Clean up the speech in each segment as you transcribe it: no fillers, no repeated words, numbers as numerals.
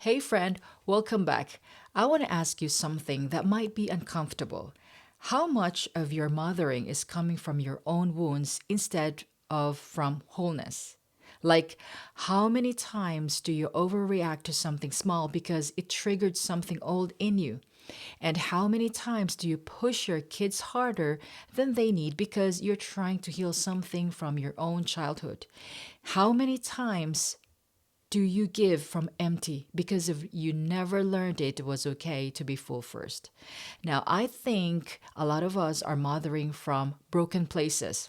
Hey, friend, welcome back. I want to ask you something that might be uncomfortable. How much of your mothering is coming from your own wounds instead of from wholeness? Like, how many times do you overreact to something small because it triggered something old in you? And how many times do you push your kids harder than they need because you're trying to heal something from your own childhood? How many times do you give from empty because of you never learned it was okay to be full first? Now, I think a lot of us are mothering from broken places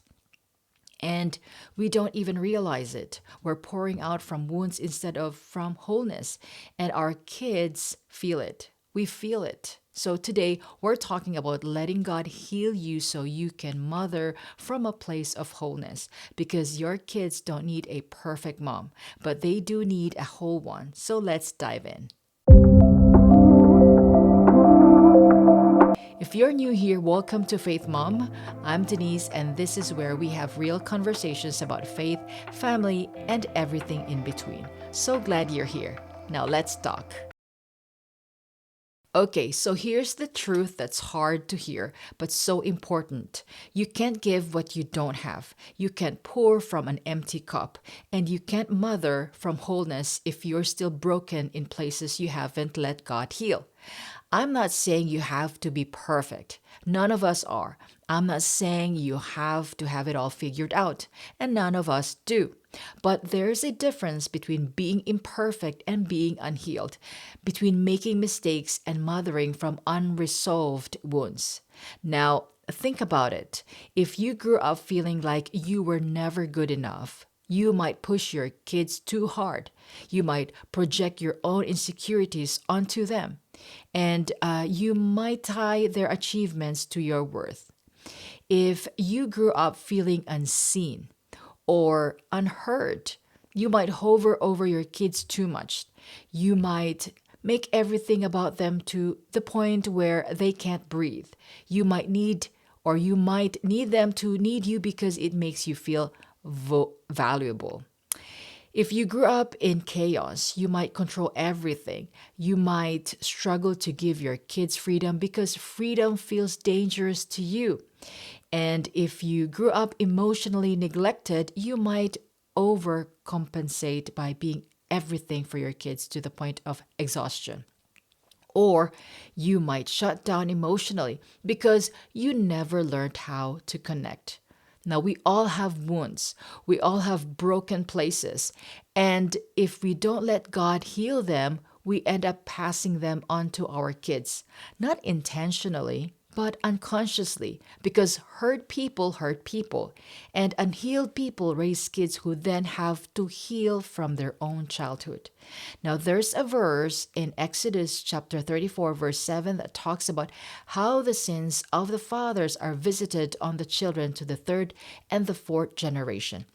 and we don't even realize it. We're pouring out from wounds instead of from wholeness, and our kids feel it. We feel it. So today we're talking about letting God heal you so you can mother from a place of wholeness, because your kids don't need a perfect mom, but they do need a whole one. So let's dive in. If you're new here, welcome to Faith Mom. I'm Denise, and this is where we have real conversations about faith, family, and everything in between. So glad you're here. Now let's talk. Okay, so here's the truth that's hard to hear, but so important. You can't give what you don't have. You can't pour from an empty cup. And you can't mother from wholeness if you're still broken in places you haven't let God heal. I'm not saying you have to be perfect. None of us are. I'm not saying you have to have it all figured out, and none of us do. But there's a difference between being imperfect and being unhealed, between making mistakes and mothering from unresolved wounds. Now, think about it. If you grew up feeling like you were never good enough, you might push your kids too hard. You might project your own insecurities onto them. And you might tie their achievements to your worth. If you grew up feeling unseen or unheard, you might hover over your kids too much. You might make everything about them to the point where they can't breathe. You might need them to need you because it makes you feel valuable. If you grew up in chaos, you might control everything. You might struggle to give your kids freedom because freedom feels dangerous to you. And if you grew up emotionally neglected, you might overcompensate by being everything for your kids to the point of exhaustion. Or you might shut down emotionally because you never learned how to connect. Now, we all have wounds. We all have broken places. And if we don't let God heal them, we end up passing them on to our kids. Not intentionally, but unconsciously, because hurt people, and unhealed people raise kids who then have to heal from their own childhood. Now, there's a verse in Exodus chapter 34, verse 7, that talks about how the sins of the fathers are visited on the children to the third and the fourth generation.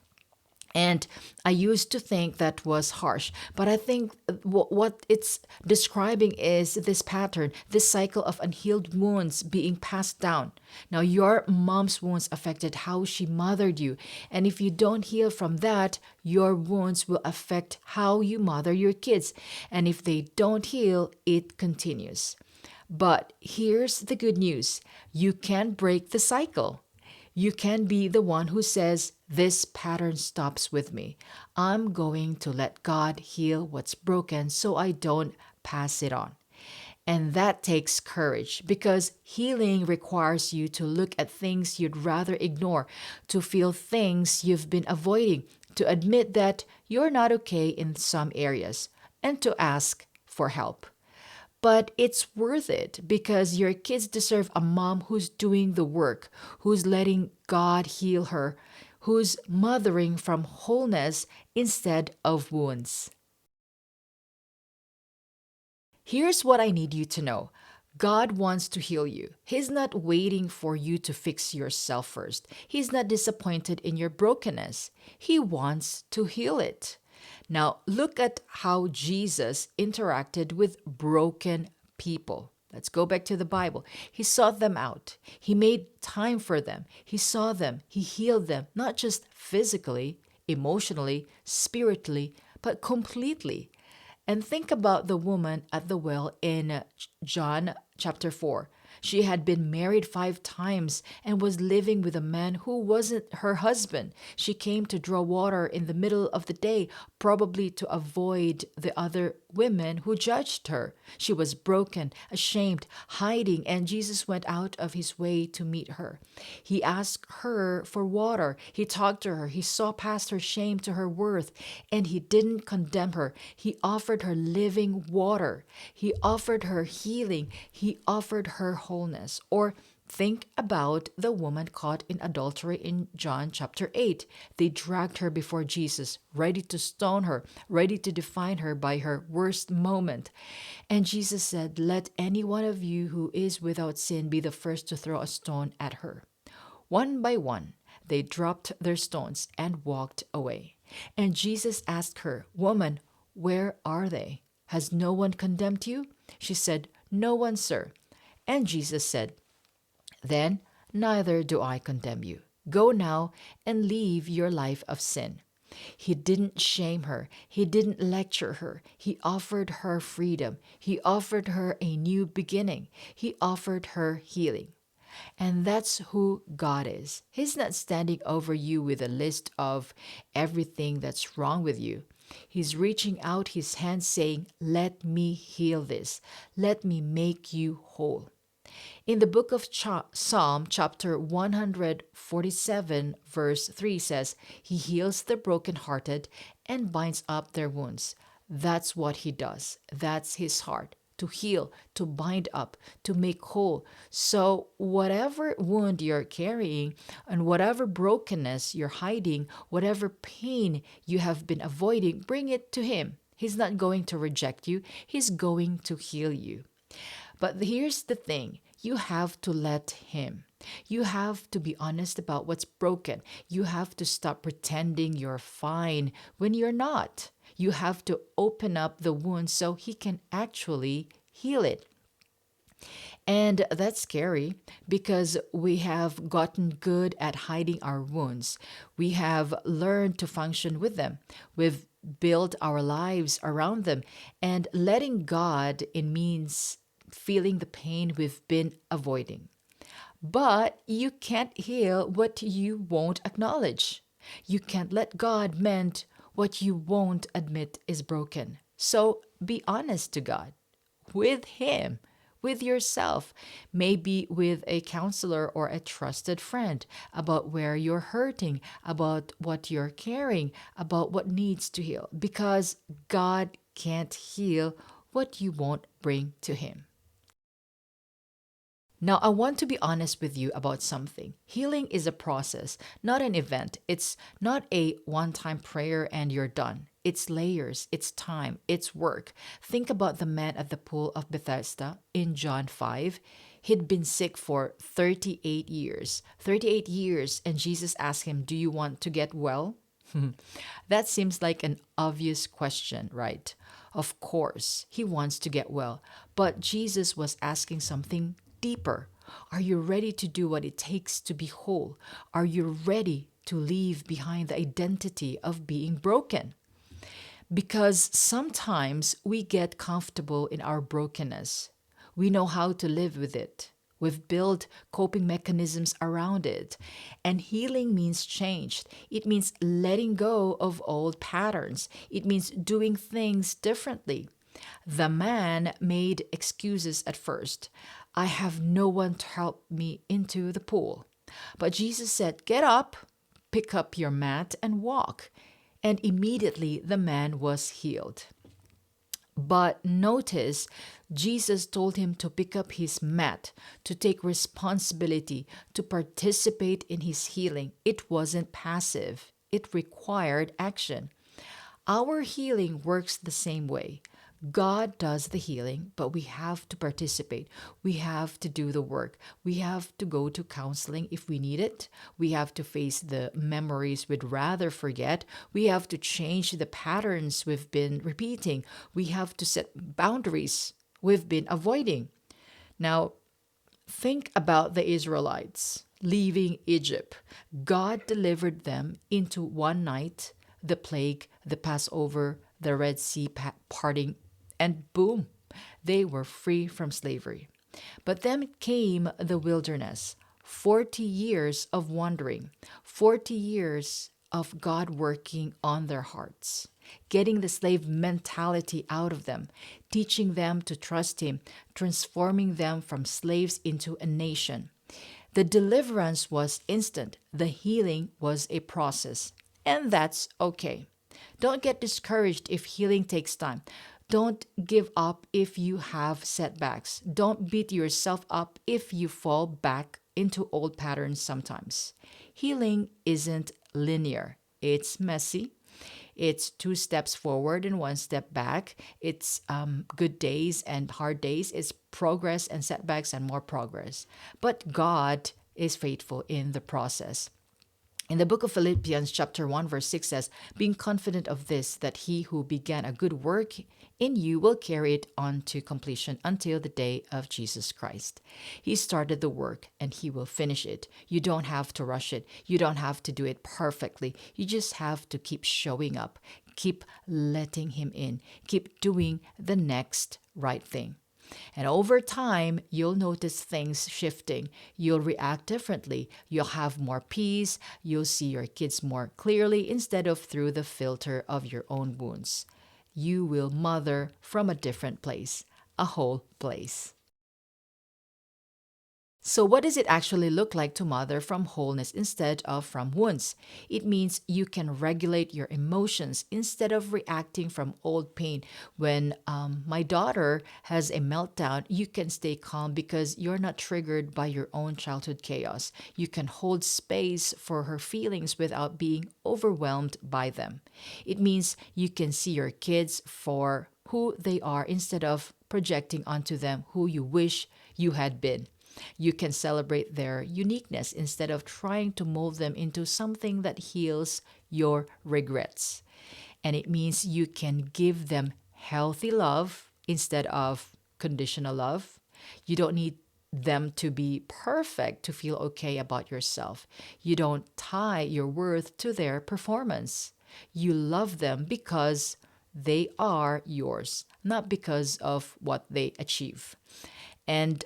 And I used to think that was harsh, but I think what it's describing is this pattern, this cycle of unhealed wounds being passed down. Now, your mom's wounds affected how she mothered you. And if you don't heal from that, your wounds will affect how you mother your kids. And if they don't heal, it continues. But here's the good news: you can break the cycle. You can be the one who says, "This pattern stops with me. I'm going to let God heal what's broken so I don't pass it on." And that takes courage, because healing requires you to look at things you'd rather ignore, to feel things you've been avoiding, to admit that you're not okay in some areas, and to ask for help. But it's worth it, because your kids deserve a mom who's doing the work, who's letting God heal her, who's mothering from wholeness instead of wounds. Here's what I need you to know: God wants to heal you. He's not waiting for you to fix yourself first. He's not disappointed in your brokenness. He wants to heal it. Now, look at how Jesus interacted with broken people. Let's go back to the Bible. He sought them out. He made time for them. He saw them. He healed them, not just physically, emotionally, spiritually, but completely. And think about the woman at the well in John chapter 4. She had been married 5 times and was living with a man who wasn't her husband. She came to draw water in the middle of the day, probably to avoid the other women who judged her. She was broken, ashamed, hiding, and Jesus went out of his way to meet her. He asked her for water. He talked to her. He saw past her shame to her worth, and he didn't condemn her. He offered her living water. He offered her healing. He offered her wholeness. Or think about the woman caught in adultery in John chapter 8. They dragged her before Jesus, ready to stone her, ready to define her by her worst moment. And Jesus said, "Let any one of you who is without sin be the first to throw a stone at her." One by one, they dropped their stones and walked away. And Jesus asked her, "Woman, where are they? Has no one condemned you?" She said, "No one, sir." And Jesus said, "Then neither do I condemn you. Go now and leave your life of sin." He didn't shame her. He didn't lecture her. He offered her freedom. He offered her a new beginning. He offered her healing. And that's who God is. He's not standing over you with a list of everything that's wrong with you. He's reaching out his hand saying, "Let me heal this. Let me make you whole." In the book of Psalm, chapter 147, verse 3 says, "He heals the brokenhearted and binds up their wounds." That's what he does. That's his heart. To heal, to bind up, to make whole. So, whatever wound you're carrying and whatever brokenness you're hiding, whatever pain you have been avoiding, bring it to him. He's not going to reject you, he's going to heal you. But here's the thing, you have to let him. You have to be honest about what's broken. You have to stop pretending you're fine when you're not. You have to open up the wound so he can actually heal it. And that's scary because we have gotten good at hiding our wounds. We have learned to function with them. We've built our lives around them. And letting God in means feeling the pain we've been avoiding. But you can't heal what you won't acknowledge. You can't let God mend what you won't admit is broken. So be honest to God, with Him, with yourself, maybe with a counselor or a trusted friend about where you're hurting, about what you're carrying, about what needs to heal, because God can't heal what you won't bring to Him. Now, I want to be honest with you about something. Healing is a process, not an event. It's not a one time prayer and you're done. It's layers, it's time, it's work. Think about the man at the pool of Bethesda in John 5. He'd been sick for 38 years. 38 years, and Jesus asked him, "Do you want to get well?" That seems like an obvious question, right? Of course, he wants to get well. But Jesus was asking something deeper. Are you ready to do what it takes to be whole? Are you ready to leave behind the identity of being broken? Because sometimes we get comfortable in our brokenness. We know how to live with it. We've built coping mechanisms around it. And healing means change. It means letting go of old patterns. It means doing things differently. The man made excuses at first. "I have no one to help me into the pool." But Jesus said, "Get up, pick up your mat, and walk." And immediately the man was healed. But notice, Jesus told him to pick up his mat, to take responsibility, to participate in his healing. It wasn't passive, it required action. Our healing works the same way. God does the healing, but we have to participate. We have to do the work. We have to go to counseling if we need it. We have to face the memories we'd rather forget. We have to change the patterns we've been repeating. We have to set boundaries we've been avoiding. Now, think about the Israelites leaving Egypt. God delivered them into one night, the plague, the Passover, the Red Sea parting, and boom, they were free from slavery. But then came the wilderness, 40 years of wandering, 40 years of God working on their hearts, getting the slave mentality out of them, teaching them to trust Him, transforming them from slaves into a nation. The deliverance was instant, the healing was a process, and that's okay. Don't get discouraged if healing takes time. Don't give up if you have setbacks. Don't beat yourself up if you fall back into old patterns sometimes. Healing isn't linear, it's messy. It's two steps forward and one step back. It's good days and hard days. It's progress and setbacks and more progress. But God is faithful in the process. In the book of Philippians, chapter 1, verse 6 says, being confident of this, that he who began a good work in you will carry it on to completion until the day of Jesus Christ. He started the work and he will finish it. You don't have to rush it. You don't have to do it perfectly. You just have to keep showing up, keep letting him in, keep doing the next right thing. And over time, you'll notice things shifting. You'll react differently. You'll have more peace. You'll see your kids more clearly instead of through the filter of your own wounds. You will mother from a different place, a whole place. So, what does it actually look like to mother from wholeness instead of from wounds? It means you can regulate your emotions instead of reacting from old pain. When my daughter has a meltdown, you can stay calm because you're not triggered by your own childhood chaos. You can hold space for her feelings without being overwhelmed by them. It means you can see your kids for who they are instead of projecting onto them who you wish you had been. You can celebrate their uniqueness instead of trying to mold them into something that heals your regrets. And it means you can give them healthy love instead of conditional love. You don't need them to be perfect to feel okay about yourself. You don't tie your worth to their performance. You love them because they are yours, not because of what they achieve. And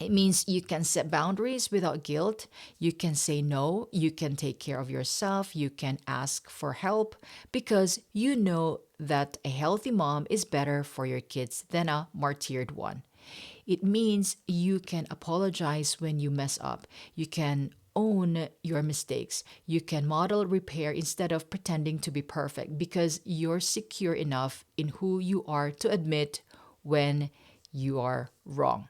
it means you can set boundaries without guilt. You can say no. You can take care of yourself. You can ask for help because you know that a healthy mom is better for your kids than a martyred one. It means you can apologize when you mess up. You can own your mistakes. You can model repair instead of pretending to be perfect because you're secure enough in who you are to admit when you are wrong.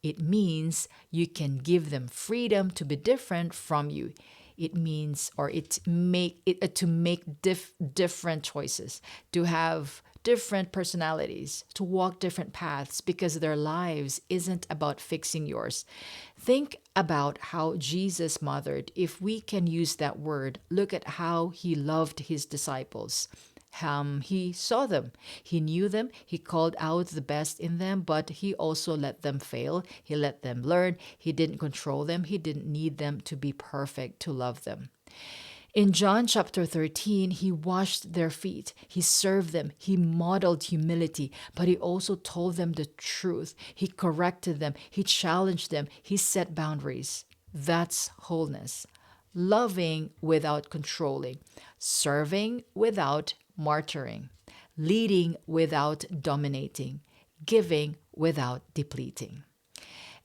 It means you can give them freedom to be different from you. It means, or it make it to make different choices, to have different personalities, to walk different paths because their lives isn't about fixing yours. Think about how Jesus mothered. If we can use that word, look at how he loved his disciples. He saw them, he knew them, he called out the best in them, but he also let them fail. He let them learn. He didn't control them. He didn't need them to be perfect to love them. In John chapter 13, he washed their feet. He served them. He modeled humility, but he also told them the truth. He corrected them. He challenged them. He set boundaries. That's wholeness. Loving without controlling, serving without martyring, leading without dominating, giving without depleting.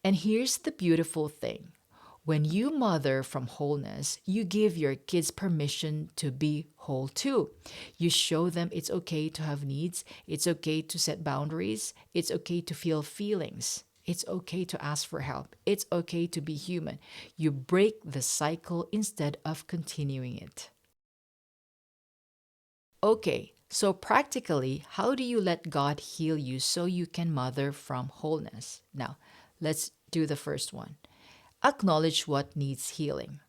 And here's the beautiful thing. When you mother from wholeness, you give your kids permission to be whole too. You show them it's okay to have needs, it's okay to set boundaries, it's okay to feel feelings. It's okay to ask for help. It's okay to be human. You break the cycle instead of continuing it. Okay, so practically, how do you let God heal you so you can mother from wholeness? Now, let's do the first one. Acknowledge what needs healing.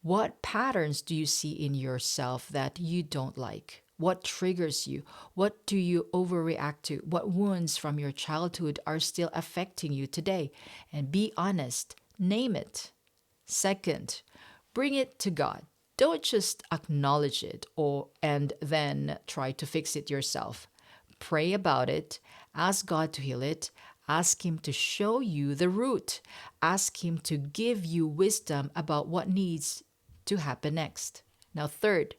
What patterns do you see in yourself that you don't like? What triggers you? What do you overreact to? What wounds from your childhood are still affecting you today? And be honest, name it. Second, bring it to God. Don't just acknowledge it or and then try to fix it yourself. Pray about it, ask God to heal it, ask him to show you the root, ask him to give you wisdom about what needs to happen next. Now, third,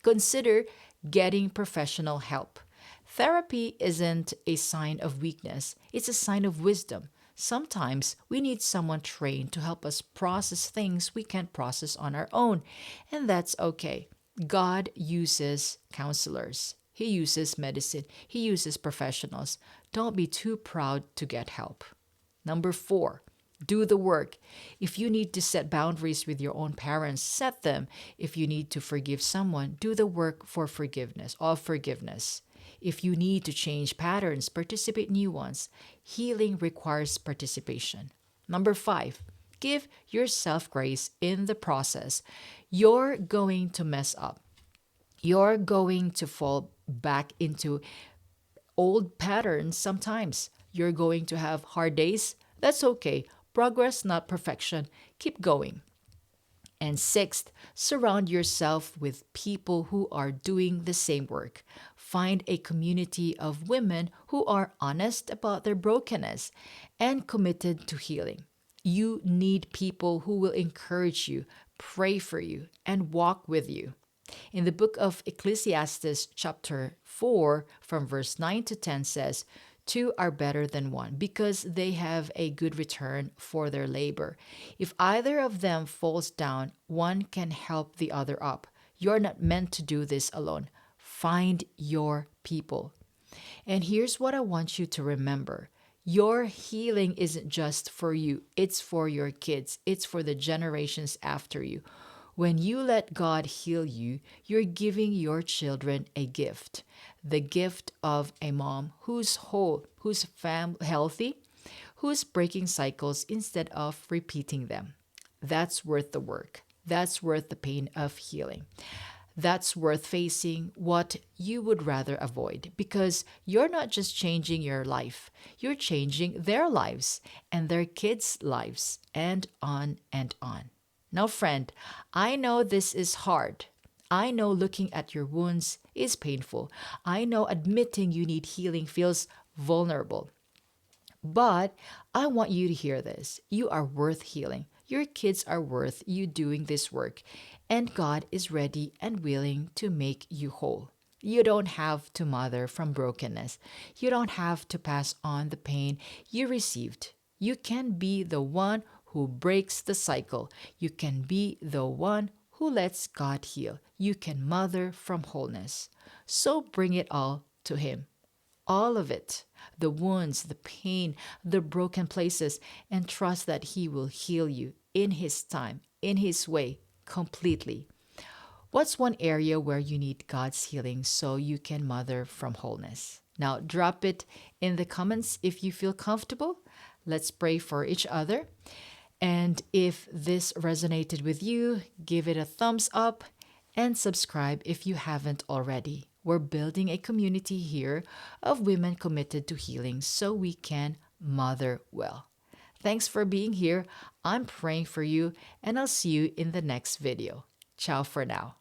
consider getting professional help. Therapy isn't a sign of weakness, it's a sign of wisdom. Sometimes we need someone trained to help us process things we can't process on our own, and that's okay. God uses counselors. He uses medicine. He uses professionals. Don't be too proud to get help. Number four, do the work. If you need to set boundaries with your own parents, set them. If you need to forgive someone, do the work for forgiveness, of forgiveness. If you need to change patterns, participate in new ones. Healing requires participation. Number five, give yourself grace in the process. You're going to mess up. You're going to fall back into old patterns sometimes. You're going to have hard days. That's okay. Progress, not perfection. Keep going. And sixth, surround yourself with people who are doing the same work. Find a community of women who are honest about their brokenness and committed to healing. You need people who will encourage you, pray for you, and walk with you. In the book of Ecclesiastes, chapter 4, from verse 9 to 10 says, two are better than one because they have a good return for their labor. If either of them falls down, one can help the other up. You're not meant to do this alone. Find your people. And here's what I want you to remember. Your healing isn't just for you, it's for your kids, it's for the generations after you. When you let God heal you, you're giving your children a gift, the gift of a mom who's whole, who's healthy, who's breaking cycles instead of repeating them. That's worth the work. That's worth the pain of healing. That's worth facing what you would rather avoid because you're not just changing your life, you're changing their lives and their kids' lives, and on and on. Now, friend, I know this is hard. I know looking at your wounds is painful. I know admitting you need healing feels vulnerable. But I want you to hear this. You are worth healing. Your kids are worth you doing this work. And God is ready and willing to make you whole. You don't have to mother from brokenness. You don't have to pass on the pain you received. You can be the one who breaks the cycle. You can be the one who lets God heal. You can mother from wholeness. So bring it all to Him. All of it, the wounds, the pain, the broken places, and trust that He will heal you in His time, in His way, completely. What's one area where you need God's healing so you can mother from wholeness? Now, drop it in the comments if you feel comfortable. Let's pray for each other. And if this resonated with you, give it a thumbs up and subscribe if you haven't already. We're building a community here of women committed to healing so we can mother well. Thanks for being here. I'm praying for you, and I'll see you in the next video. Ciao for now.